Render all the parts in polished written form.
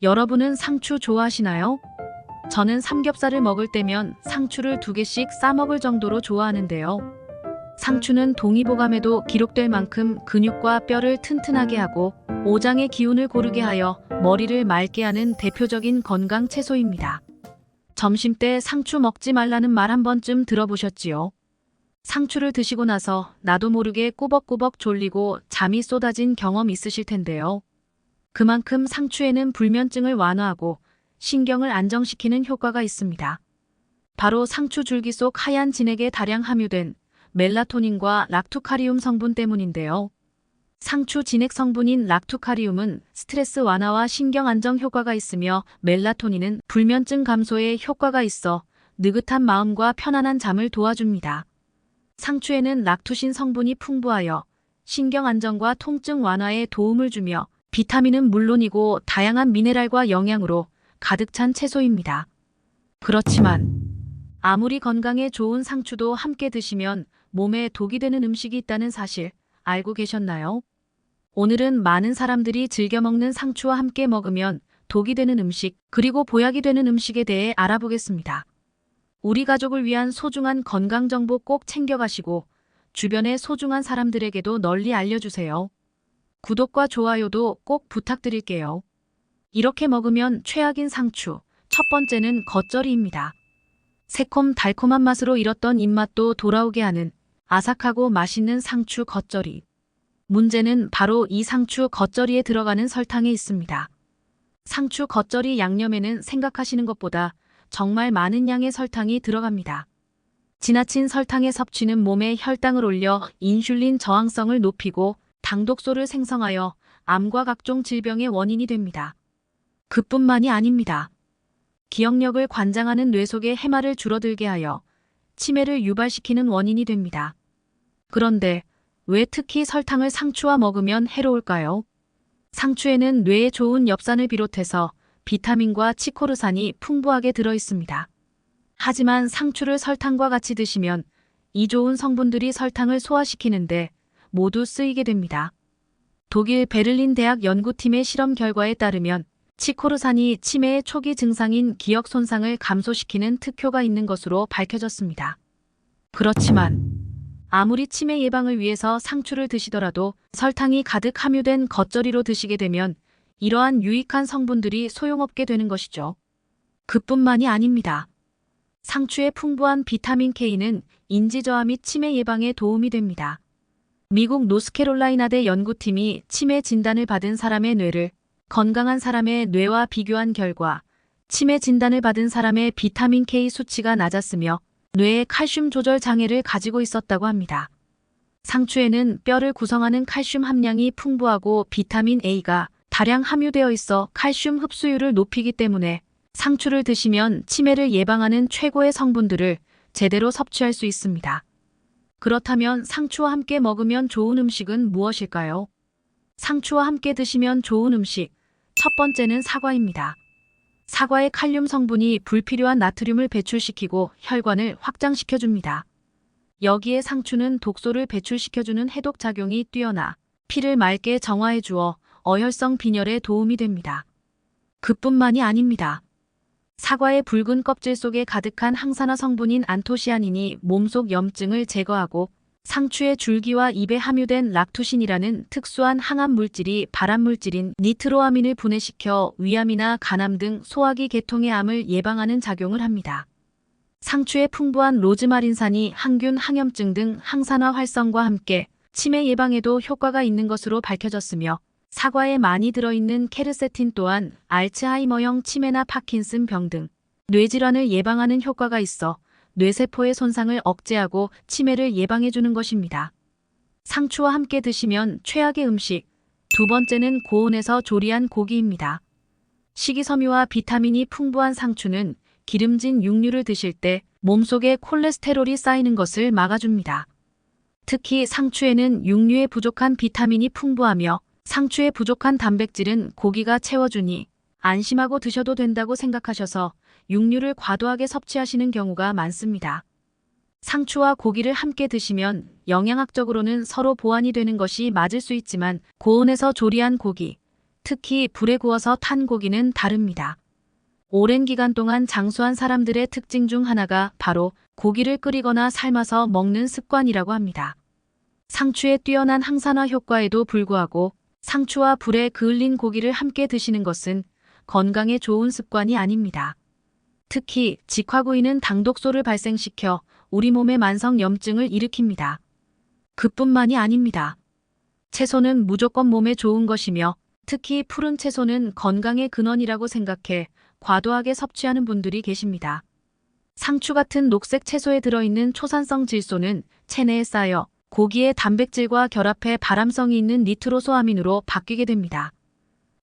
여러분은 상추 좋아하시나요? 저는 삼겹살을 먹을 때면 상추를 2개씩 싸먹을 정도로 좋아하는데요. 상추는 동의보감에도 기록될 만큼 근육과 뼈를 튼튼하게 하고 오장의 기운을 고르게 하여 머리를 맑게 하는 대표적인 건강 채소입니다. 점심때 상추 먹지 말라는 말 한 번쯤 들어보셨지요? 상추를 드시고 나서 나도 모르게 꾸벅꾸벅 졸리고 잠이 쏟아진 경험 있으실 텐데요. 그만큼 상추에는 불면증을 완화하고 신경을 안정시키는 효과가 있습니다. 바로 상추 줄기 속 하얀 진액에 다량 함유된 멜라토닌과 락투카리움 성분 때문인데요. 상추 진액 성분인 락투카리움은 스트레스 완화와 신경 안정 효과가 있으며 멜라토닌은 불면증 감소에 효과가 있어 느긋한 마음과 편안한 잠을 도와줍니다. 상추에는 락투신 성분이 풍부하여 신경 안정과 통증 완화에 도움을 주며 비타민은 물론이고 다양한 미네랄과 영양으로 가득 찬 채소입니다. 그렇지만 아무리 건강에 좋은 상추도 함께 드시면 몸에 독이 되는 음식이 있다는 사실 알고 계셨나요? 오늘은 많은 사람들이 즐겨 먹는 상추와 함께 먹으면 독이 되는 음식, 그리고 보약이 되는 음식에 대해 알아보겠습니다. 우리 가족을 위한 소중한 건강 정보 꼭 챙겨가시고 주변의 소중한 사람들에게도 널리 알려주세요. 구독과 좋아요도 꼭 부탁드릴게요. 이렇게 먹으면 최악인 상추. 첫 번째는 겉절이입니다. 새콤달콤한 맛으로 잃었던 입맛도 돌아오게 하는 아삭하고 맛있는 상추 겉절이. 문제는 바로 이 상추 겉절이에 들어가는 설탕에 있습니다. 상추 겉절이 양념에는 생각하시는 것보다 정말 많은 양의 설탕이 들어갑니다. 지나친 설탕의 섭취는 몸에 혈당을 올려 인슐린 저항성을 높이고 당독소를 생성하여 암과 각종 질병의 원인이 됩니다. 그뿐만이 아닙니다. 기억력을 관장하는 뇌 속의 해마를 줄어들게 하여 치매를 유발시키는 원인이 됩니다. 그런데 왜 특히 설탕을 상추와 먹으면 해로울까요? 상추에는 뇌에 좋은 엽산을 비롯해서 비타민과 치코르산이 풍부하게 들어있습니다. 하지만 상추를 설탕과 같이 드시면 이 좋은 성분들이 설탕을 소화시키는데 모두 쓰이게 됩니다. 독일 베를린 대학 연구팀의 실험 결과에 따르면 치코르산이 치매의 초기 증상인 기억 손상을 감소시키는 특효가 있는 것으로 밝혀졌습니다. 그렇지만 아무리 치매 예방을 위해서 상추를 드시더라도 설탕이 가득 함유된 겉절이로 드시게 되면 이러한 유익한 성분들이 소용없게 되는 것이죠. 그뿐만이 아닙니다. 상추의 풍부한 비타민 K는 인지 저하 및 치매 예방에 도움이 됩니다. 미국 노스캐롤라이나대 연구팀이 치매 진단을 받은 사람의 뇌를 건강한 사람의 뇌와 비교한 결과 치매 진단을 받은 사람의 비타민 K 수치가 낮았으며 뇌의 칼슘 조절 장애를 가지고 있었다고 합니다. 상추에는 뼈를 구성하는 칼슘 함량이 풍부하고 비타민 A가 다량 함유되어 있어 칼슘 흡수율을 높이기 때문에 상추를 드시면 치매를 예방하는 최고의 성분들을 제대로 섭취할 수 있습니다. 그렇다면 상추와 함께 먹으면 좋은 음식은 무엇일까요? 상추와 함께 드시면 좋은 음식. 첫 번째는 사과입니다. 사과의 칼륨 성분이 불필요한 나트륨을 배출시키고 혈관을 확장시켜줍니다. 여기에 상추는 독소를 배출시켜주는 해독 작용이 뛰어나 피를 맑게 정화해 주어 어혈성 빈혈에 도움이 됩니다. 그뿐만이 아닙니다. 사과의 붉은 껍질 속에 가득한 항산화 성분인 안토시아닌이 몸속 염증을 제거하고 상추의 줄기와 잎에 함유된 락투신이라는 특수한 항암 물질이 발암물질인 니트로아민을 분해시켜 위암이나 간암 등 소화기 계통의 암을 예방하는 작용을 합니다. 상추의 풍부한 로즈마린산이 항균, 항염증 등 항산화 활성과 함께 치매 예방에도 효과가 있는 것으로 밝혀졌으며 사과에 많이 들어있는 케르세틴 또한 알츠하이머형 치매나 파킨슨 병 등 뇌질환을 예방하는 효과가 있어 뇌세포의 손상을 억제하고 치매를 예방해주는 것입니다. 상추와 함께 드시면 최악의 음식. 두 번째는 고온에서 조리한 고기입니다. 식이섬유와 비타민이 풍부한 상추는 기름진 육류를 드실 때 몸속에 콜레스테롤이 쌓이는 것을 막아줍니다. 특히 상추에는 육류에 부족한 비타민이 풍부하며 상추에 부족한 단백질은 고기가 채워주니 안심하고 드셔도 된다고 생각하셔서 육류를 과도하게 섭취하시는 경우가 많습니다. 상추와 고기를 함께 드시면 영양학적으로는 서로 보완이 되는 것이 맞을 수 있지만 고온에서 조리한 고기, 특히 불에 구워서 탄 고기는 다릅니다. 오랜 기간 동안 장수한 사람들의 특징 중 하나가 바로 고기를 끓이거나 삶아서 먹는 습관이라고 합니다. 상추의 뛰어난 항산화 효과에도 불구하고 상추와 불에 그을린 고기를 함께 드시는 것은 건강에 좋은 습관이 아닙니다. 특히 직화구이는 당독소를 발생시켜 우리 몸의 만성 염증을 일으킵니다. 그뿐만이 아닙니다. 채소는 무조건 몸에 좋은 것이며 특히 푸른 채소는 건강의 근원이라고 생각해 과도하게 섭취하는 분들이 계십니다. 상추 같은 녹색 채소에 들어있는 초산성 질소는 체내에 쌓여 고기의 단백질과 결합해 발암성이 있는 니트로소아민으로 바뀌게 됩니다.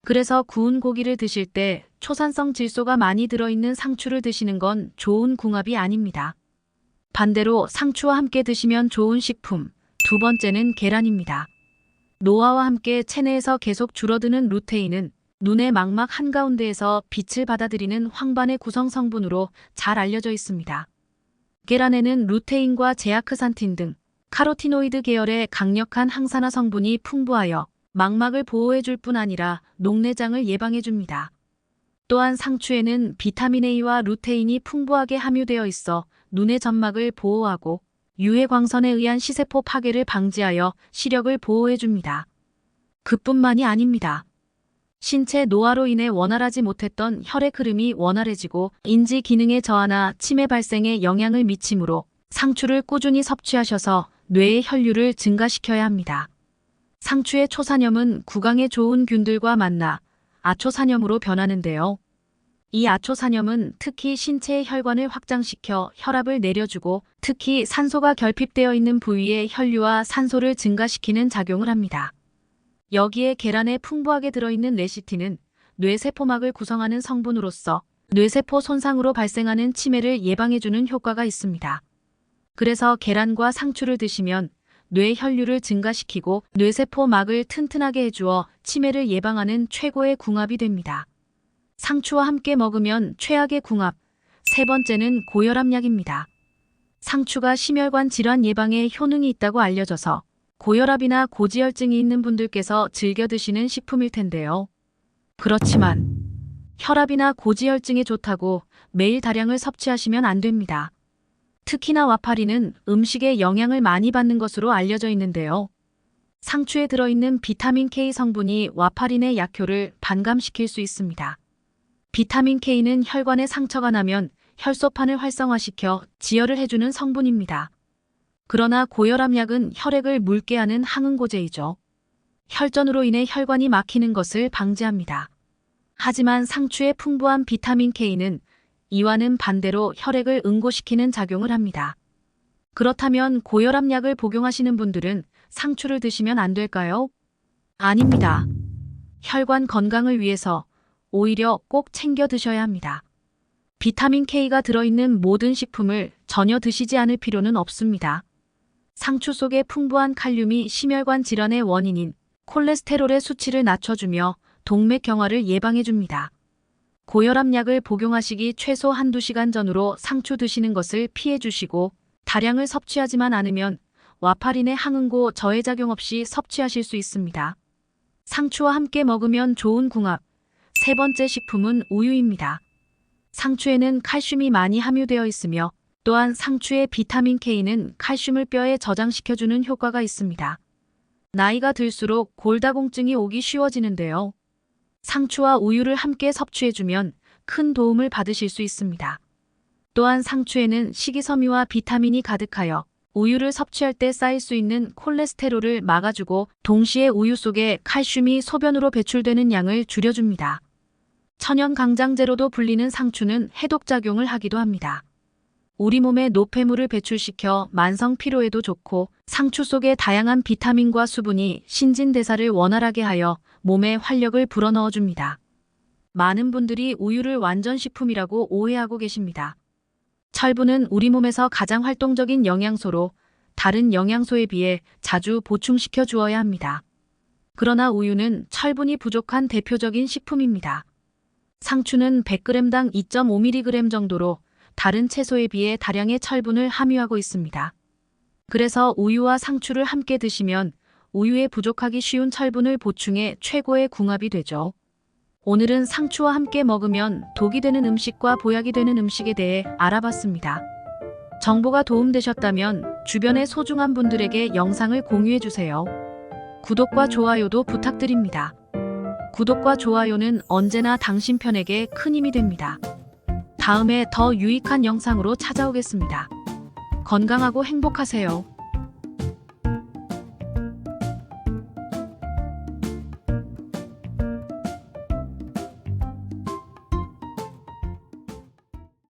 그래서 구운 고기를 드실 때 초산성 질소가 많이 들어있는 상추를 드시는 건 좋은 궁합이 아닙니다. 반대로 상추와 함께 드시면 좋은 식품, 두 번째는 계란입니다. 노화와 함께 체내에서 계속 줄어드는 루테인은 눈의 망막 한가운데에서 빛을 받아들이는 황반의 구성 성분으로 잘 알려져 있습니다. 계란에는 루테인과 제아크산틴 등 카로티노이드 계열의 강력한 항산화 성분이 풍부하여 망막을 보호해줄 뿐 아니라 녹내장을 예방해줍니다. 또한 상추에는 비타민 A와 루테인이 풍부하게 함유되어 있어 눈의 점막을 보호하고 유해 광선에 의한 시세포 파괴를 방지하여 시력을 보호해줍니다. 그뿐만이 아닙니다. 신체 노화로 인해 원활하지 못했던 혈액 흐름이 원활해지고 인지 기능의 저하나 치매 발생에 영향을 미치므로 상추를 꾸준히 섭취하셔서 뇌의 혈류를 증가시켜야 합니다. 상추의 초산염은 구강에 좋은 균들과 만나 아초산염으로 변하는데요. 이 아초산염은 특히 신체의 혈관을 확장시켜 혈압을 내려주고 특히 산소가 결핍되어 있는 부위의 혈류와 산소를 증가시키는 작용을 합니다. 여기에 계란에 풍부하게 들어있는 레시틴은 뇌세포막을 구성하는 성분으로서 뇌세포 손상으로 발생하는 치매를 예방해주는 효과가 있습니다. 그래서 계란과 상추를 드시면 뇌 혈류를 증가시키고 뇌세포막을 튼튼하게 해주어 치매를 예방하는 최고의 궁합이 됩니다. 상추와 함께 먹으면 최악의 궁합, 세 번째는 고혈압약입니다. 상추가 심혈관 질환 예방에 효능이 있다고 알려져서 고혈압이나 고지혈증이 있는 분들께서 즐겨 드시는 식품일 텐데요. 그렇지만 혈압이나 고지혈증에 좋다고 매일 다량을 섭취하시면 안 됩니다. 특히나 와파리는 음식에 영향을 많이 받는 것으로 알려져 있는데요. 상추에 들어있는 비타민 K 성분이 와파린의 약효를 반감시킬 수 있습니다. 비타민 K는 혈관에 상처가 나면 혈소판을 활성화시켜 지혈을 해주는 성분입니다. 그러나 고혈압약은 혈액을 묽게 하는 항응고제이죠. 혈전으로 인해 혈관이 막히는 것을 방지합니다. 하지만 상추의 풍부한 비타민 K는 이와는 반대로 혈액을 응고시키는 작용을 합니다. 그렇다면 고혈압약을 복용하시는 분들은 상추를 드시면 안 될까요? 아닙니다. 혈관 건강을 위해서 오히려 꼭 챙겨 드셔야 합니다. 비타민 K가 들어있는 모든 식품을 전혀 드시지 않을 필요는 없습니다. 상추 속의 풍부한 칼륨이 심혈관 질환의 원인인 콜레스테롤의 수치를 낮춰주며 동맥경화를 예방해줍니다. 고혈압약을 복용하시기 최소 한두 시간 전으로 상추 드시는 것을 피해주시고 다량을 섭취하지만 않으면 와파린의 항응고 저해작용 없이 섭취하실 수 있습니다. 상추와 함께 먹으면 좋은 궁합, 세 번째 식품은 우유입니다. 상추에는 칼슘이 많이 함유되어 있으며 또한 상추의 비타민 K는 칼슘을 뼈에 저장시켜주는 효과가 있습니다. 나이가 들수록 골다공증이 오기 쉬워지는데요. 상추와 우유를 함께 섭취해주면 큰 도움을 받으실 수 있습니다. 또한 상추에는 식이섬유와 비타민이 가득하여 우유를 섭취할 때 쌓일 수 있는 콜레스테롤을 막아주고 동시에 우유 속에 칼슘이 소변으로 배출되는 양을 줄여줍니다. 천연 강장제로도 불리는 상추는 해독작용을 하기도 합니다. 우리 몸에 노폐물을 배출시켜 만성 피로에도 좋고 상추 속의 다양한 비타민과 수분이 신진대사를 원활하게 하여 몸에 활력을 불어넣어줍니다. 많은 분들이 우유를 완전식품이라고 오해하고 계십니다. 철분은 우리 몸에서 가장 활동적인 영양소로 다른 영양소에 비해 자주 보충시켜 주어야 합니다. 그러나 우유는 철분이 부족한 대표적인 식품입니다. 상추는 100g당 2.5mg 정도로 다른 채소에 비해 다량의 철분을 함유하고 있습니다. 그래서 우유와 상추를 함께 드시면 우유에 부족하기 쉬운 철분을 보충해 최고의 궁합이 되죠. 오늘은 상추와 함께 먹으면 독이 되는 음식과 보약이 되는 음식에 대해 알아봤습니다. 정보가 도움되셨다면 주변의 소중한 분들에게 영상을 공유해주세요. 구독과 좋아요도 부탁드립니다. 구독과 좋아요는 언제나 당신 편에게 큰 힘이 됩니다. 다음에 더 유익한 영상으로 찾아오겠습니다. 건강하고 행복하세요.